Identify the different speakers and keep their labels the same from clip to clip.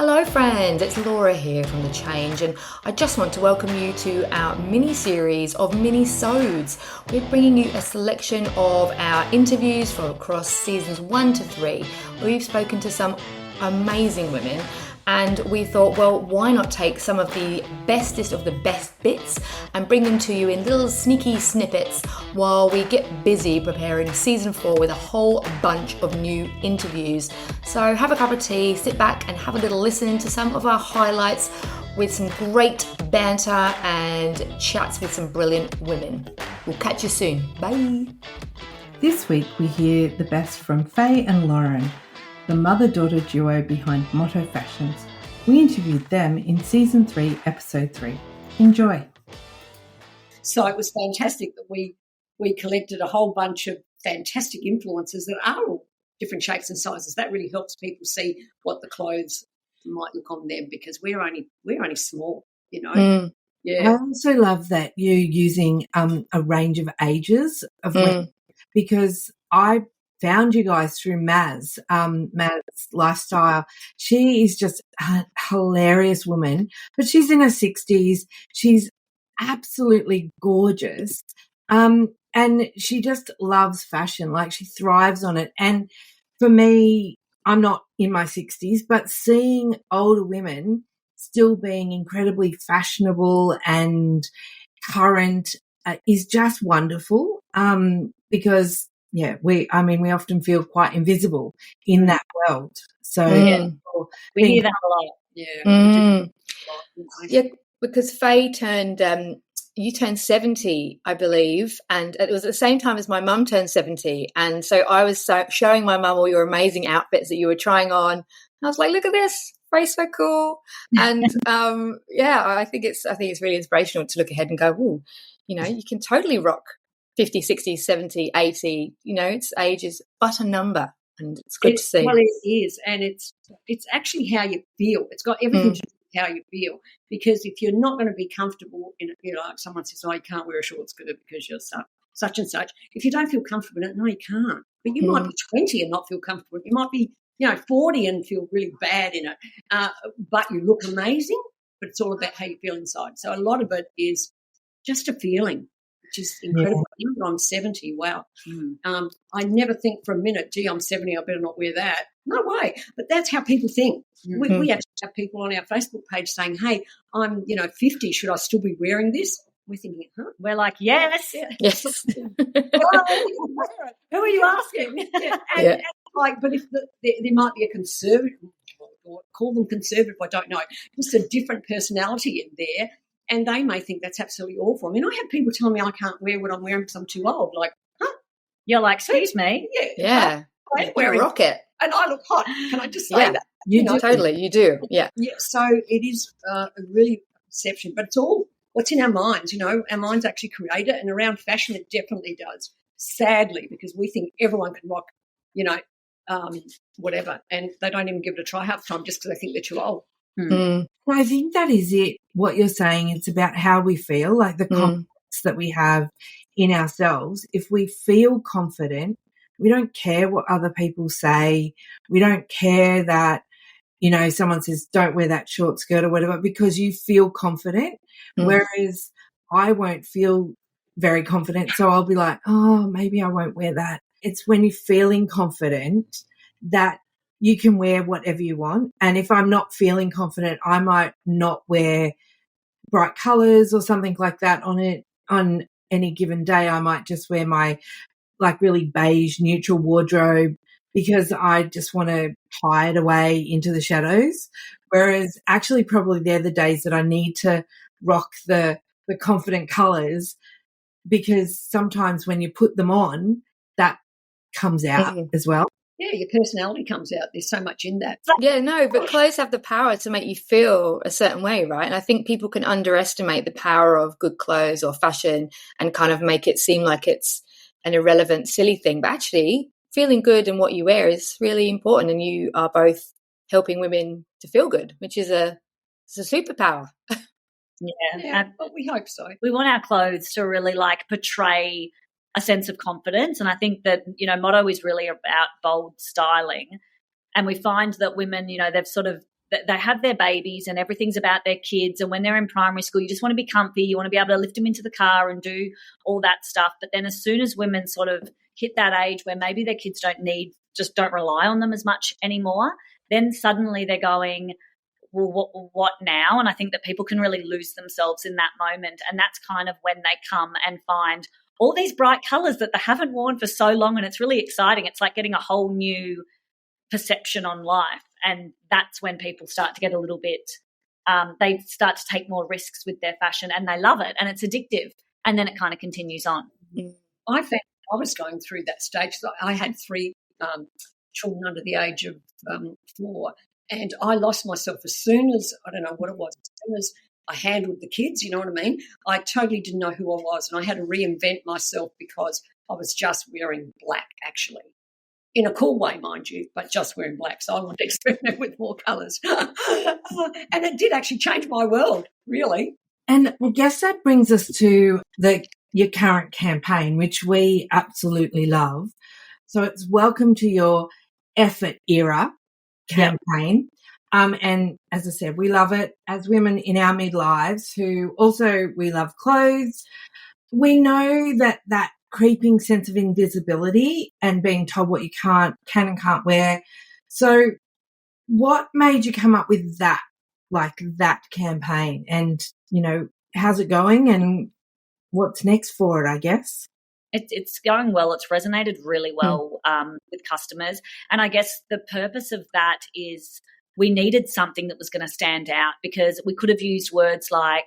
Speaker 1: Hello friends, it's Laura here from The Change, and I just want to welcome you to our mini-series of minisodes. We're bringing you a selection of our interviews from across seasons 1 to 3, where we've spoken to some amazing women, and we thought, well, why not take some of the bestest of the best bits and bring them to you in little sneaky snippets while we get busy preparing season 4 with a whole bunch of new interviews. So have a cup of tea, sit back and have a little listen to some of our highlights with some great banter and chats with some brilliant women. We'll catch you soon. Bye.
Speaker 2: This week we hear the best from Faye and Lauren, the mother-daughter duo behind Motto Fashions. We interviewed them in Season 3, Episode 3. Enjoy.
Speaker 3: So it was fantastic that we collected a whole bunch of fantastic influencers that are all different shapes and sizes. That really helps people see what the clothes might look on them, because we're only small, you know. Yeah.
Speaker 2: I also love that you're using a range of ages of women, because I found you guys through Maz Lifestyle. She is just a hilarious woman, but she's in her 60s. She's absolutely gorgeous. And she just loves fashion. Like, she thrives on it. And for me, I'm not in my 60s, but seeing older women still being incredibly fashionable and current is just wonderful, because we often feel quite invisible in that world. So
Speaker 4: we hear that a lot.
Speaker 1: Yeah, because Faye you turned 70, I believe, and it was at the same time as my mum turned 70. And so I was showing my mum all your amazing outfits that you were trying on. And I was like, look at this, Faye's so cool. And I think it's really inspirational to look ahead and go, ooh, you know, you can totally rock 50, 60, 70, 80, you know, age is but a number, and it's good to see.
Speaker 3: Well, it is, and it's actually how you feel. It's got everything to do with how you feel, because if you're not going to be comfortable in it, you know, like someone says, you can't wear a short skirt because you're such and such. If you don't feel comfortable in it, no, you can't. But you might be 20 and not feel comfortable. You might be, 40 and feel really bad in it, but you look amazing, but it's all about how you feel inside. So a lot of it is just a feeling, which is incredible. Even though I'm 70, wow. I never think for a minute, gee, I'm 70, I better not wear that. No way. But that's how people think. We actually have people on our Facebook page saying, hey, I'm, 50, should I still be wearing this? We're thinking, huh?
Speaker 4: We're like, yes.
Speaker 1: Yes.
Speaker 3: Who are you asking? And but if there might be a conservative, call them conservative, I don't know, just a different personality in there, and they may think that's absolutely awful. I mean, I have people telling me I can't wear what I'm wearing because I'm too old. Like, huh?
Speaker 4: You're like, excuse me?
Speaker 1: Yeah.
Speaker 3: I'm wearing
Speaker 1: rock it.
Speaker 3: And I look hot. Can I just say that?
Speaker 1: You do. Totally, you do. Yeah.
Speaker 3: Yeah, so it is a really perception, but it's all what's in our minds, Our minds actually create it, and around fashion it definitely does, sadly, because we think everyone can rock, whatever, and they don't even give it a try half the time just because they think they're too old.
Speaker 2: Well, I think that is it, what you're saying. It's about how we feel, like the confidence that we have in ourselves. If we feel confident, we don't care what other people say. We don't care that, someone says don't wear that short skirt or whatever, because you feel confident, whereas I won't feel very confident, so I'll be like, oh, maybe I won't wear that. It's when you're feeling confident that you can wear whatever you want. And if I'm not feeling confident, I might not wear bright colours or something like that on it. On any given day, I might just wear my really beige neutral wardrobe because I just want to hide away into the shadows. Whereas actually probably they're the days that I need to rock the confident colours, because sometimes when you put them on, that comes out as well.
Speaker 3: Yeah, your personality comes out. There's so much in that.
Speaker 1: Yeah, no, but clothes have the power to make you feel a certain way, right? And I think people can underestimate the power of good clothes or fashion and kind of make it seem like it's an irrelevant, silly thing. But actually, feeling good in what you wear is really important, and you are both helping women to feel good, which is it's a superpower.
Speaker 3: Yeah, but we hope so.
Speaker 4: We want our clothes to really portray a sense of confidence, and I think that Motto is really about bold styling, and we find that women, they have their babies and everything's about their kids, and when they're in primary school you just want to be comfy, you want to be able to lift them into the car and do all that stuff. But then as soon as women sort of hit that age where maybe their kids don't rely on them as much anymore, then suddenly they're going, well, what now? And I think that people can really lose themselves in that moment, and that's kind of when they come and find all these bright colours that they haven't worn for so long, and it's really exciting. It's like getting a whole new perception on life, and that's when people start to get a little bit they start to take more risks with their fashion, and they love it, and it's addictive, and then it kind of continues on.
Speaker 3: I found I was going through that stage. I had 3 children under the age of 4, and I lost myself as soon as, I don't know what it was, as soon as I handled the kids, you know what I mean? I totally didn't know who I was, and I had to reinvent myself because I was just wearing black, actually. In a cool way, mind you, but just wearing black. So I wanted to experiment with more colours. And it did actually change my world, really.
Speaker 2: And I guess that brings us to your current campaign, which we absolutely love. So it's Welcome to Your Effort Era campaign. And as I said, we love it as women in our midlives who also we love clothes. We know that creeping sense of invisibility and being told what you can and can't wear. So what made you come up with that campaign? And, how's it going and what's next for it, I guess?
Speaker 4: It's going well. It's resonated really well with customers. And I guess the purpose of that is we needed something that was going to stand out, because we could have used words like,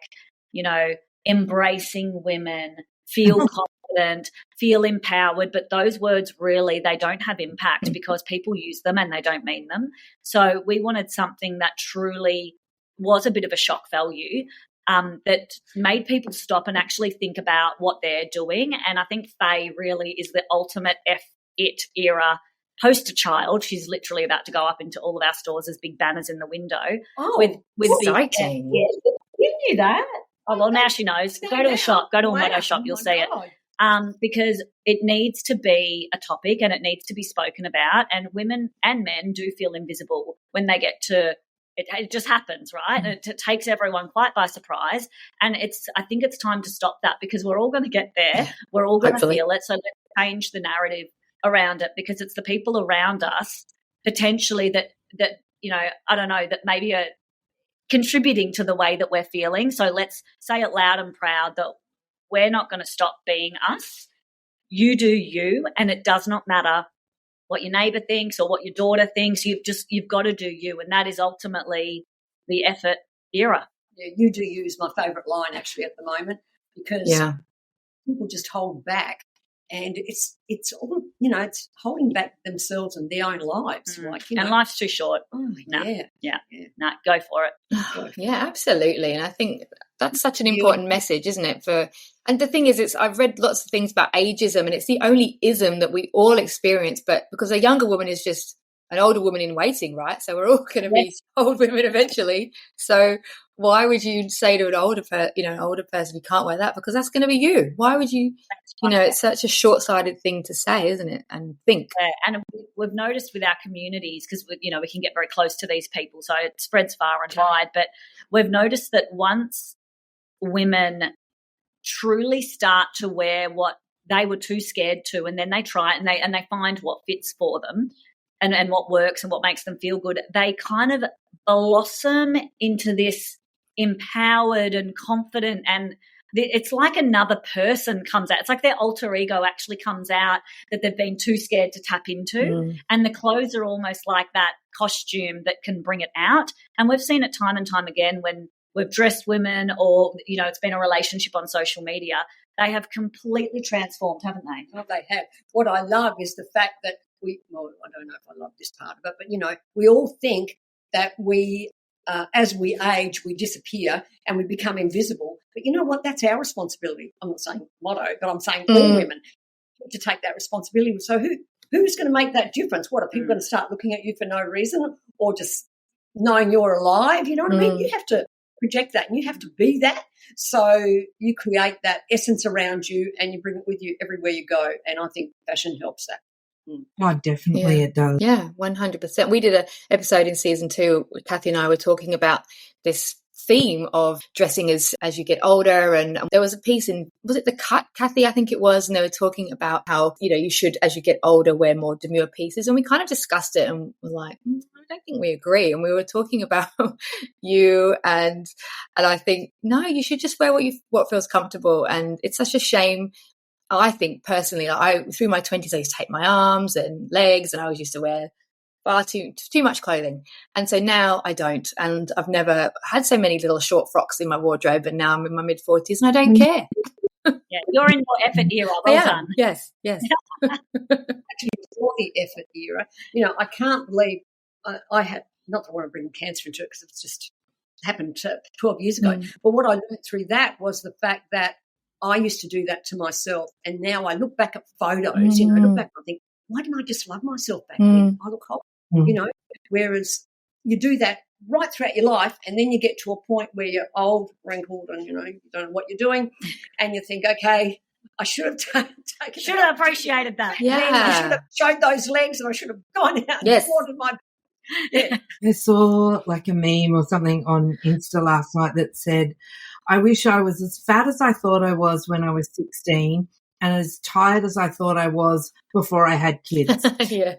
Speaker 4: embracing women, feel confident, feel empowered, but those words really, they don't have impact because people use them and they don't mean them. So we wanted something that truly was a bit of a shock value, that made people stop and actually think about what they're doing. And I think Faye really is the ultimate F-it era poster child. She's literally about to go up into all of our stores as big banners in the window.
Speaker 1: With exciting.
Speaker 4: You knew that. Oh, well, now she knows. Go to a shop, go to a motto shop, you'll see it. Because it needs to be a topic and it needs to be spoken about, and women and men do feel invisible when they get to it just happens, right? And it takes everyone quite by surprise. And I think it's time to stop that, because we're all going to get there. We're all going to feel it. So let's change the narrative around it, because it's the people around us potentially that I don't know, that maybe are contributing to the way that we're feeling. So let's say it loud and proud that we're not going to stop being us. You do you, and it does not matter what your neighbour thinks or what your daughter thinks. You've got to do you, and that is ultimately the effort era.
Speaker 3: Yeah, you do you is my favourite line actually at the moment, because people just hold back, and it's all it's holding back themselves and their own lives.
Speaker 4: And life's too short.
Speaker 3: Oh,
Speaker 4: No, go for it.
Speaker 1: Yeah, absolutely. And I think that's such an important message, isn't it? And the thing is, I've read lots of things about ageism, and it's the only ism that we all experience. But because a younger woman is just an older woman in waiting, right? So we're all going to be old women eventually. So why would you say to an older person, you can't wear that, because that's going to be you? Why would you? It's such a short-sighted thing to say, isn't it? And think.
Speaker 4: Yeah, and we've noticed with our communities, because we can get very close to these people, so it spreads far and wide. But we've noticed that once women truly start to wear what they were too scared to, and then they try it and they find what fits for them and what works and what makes them feel good, they kind of blossom into this empowered and confident, and it's like another person comes out. It's like their alter ego actually comes out that they've been too scared to tap into. And the clothes are almost like that costume that can bring it out. And we've seen it time and time again when we've dressed women, or, it's been a relationship on social media. They have completely transformed, haven't they?
Speaker 3: Oh, they have. What I love is the fact that I don't know if I love this part of it, but, we all think that we, as we age, we disappear and we become invisible. But you know what? That's our responsibility. I'm not saying motto, but I'm saying all women need to take that responsibility. So who's going to make that difference? What, are people going to start looking at you for no reason, or just knowing you're alive? You know what I mean? You have to project that, and you have to be that. So you create that essence around you and you bring it with you everywhere you go. And I think fashion helps that.
Speaker 2: Oh, definitely it does.
Speaker 1: Yeah, 100%. We did an episode in season 2. Kathy and I were talking about this theme of dressing as you get older, and there was a piece in, was it The Cut, Kathy, I think it was, and they were talking about how, you know, you should, as you get older, wear more demure pieces, and we kind of discussed it and were like, I don't think we agree. And we were talking about you and I think, no, you should just wear what feels comfortable. And it's such a shame. I think personally, through my 20s, I used to hate my arms and legs, and I always used to wear far too much clothing. And so now I don't. And I've never had so many little short frocks in my wardrobe, and now I'm in my mid-40s and I don't care.
Speaker 4: Yeah, you're in your effort era. Well done.
Speaker 1: Yes.
Speaker 3: Actually, before the effort era, you know, I can't believe I had, not that I want to bring cancer into it because it's just happened 12 years ago, but what I learned through that was the fact that I used to do that to myself, and now I look back at photos, you know, look back and I think, why didn't I just love myself back then? I look hot, you know, whereas you do that right throughout your life, and then you get to a point where you're old, wrinkled, and, you know, you don't know what you're doing, and you think, okay, I should have taken
Speaker 4: should have appreciated that.
Speaker 1: Yeah.
Speaker 3: Then I should have showed those legs, and I should have gone out and wanted my
Speaker 2: I saw like a meme or something on Insta last night that said, I wish I was as fat as I thought I was when I was 16 and as tired as I thought I was before I had kids.
Speaker 1: Yeah.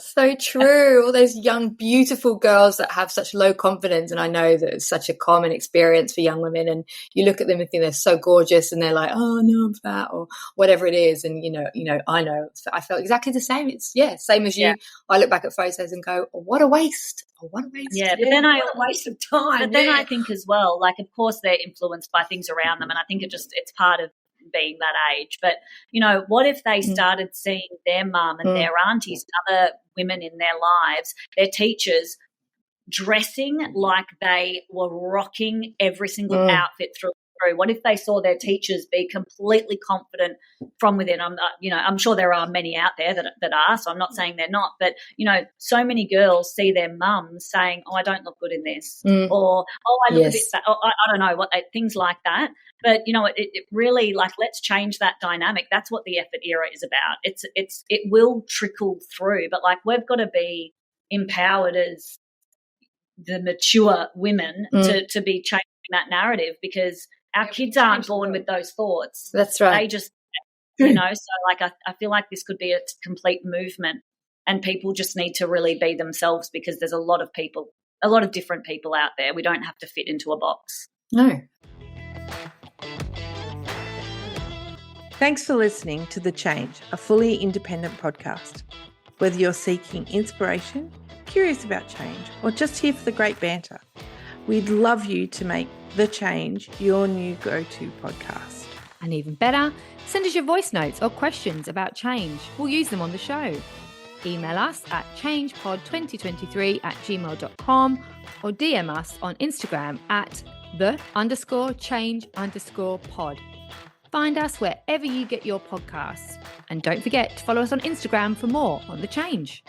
Speaker 1: So true. All those young, beautiful girls that have such low confidence. And I know that it's such a common experience for young women. And you look at them and think they're so gorgeous, and they're like, oh, no, I'm fat, or whatever it is. And, you know, I felt exactly the same. It's, same as you. Yeah. I look back at photos and go, oh, what a waste. Oh, what a waste.
Speaker 4: Yeah, but then
Speaker 3: what a waste of time.
Speaker 4: But then I think as well, like, of course, they're influenced by things around them. And I think it's part of being that age. But, you know, what if they started seeing their mum and their aunties and other women in their lives, their teachers, dressing like they were rocking every single outfit through? What if they saw their teachers be completely confident from within? I'm sure there are many out there that are, so I'm not saying they're not, but, you know, so many girls see their mums saying, oh, I don't look good in this, or, oh, I look a bit fat, I don't know, things like that. But, you know, it really, like, let's change that dynamic. That's what the effort era is about. It will trickle through, but, like, we've got to be empowered as the mature women to be changing that narrative, because our kids aren't born with those thoughts.
Speaker 1: That's right.
Speaker 4: They just, you know, so, like, I feel like this could be a complete movement, and people just need to really be themselves, because there's a lot of different people out there. We don't have to fit into a box.
Speaker 1: No.
Speaker 5: Thanks for listening to The Change, a fully independent podcast. Whether you're seeking inspiration, curious about change, or just here for the great banter, we'd love you to make The Change your new go-to podcast.
Speaker 1: And even better, send us your voice notes or questions about change. We'll use them on the show. Email us at changepod2023@gmail.com or DM us on Instagram at _change_pod. Find us wherever you get your podcasts. And don't forget to follow us on Instagram for more on The Change.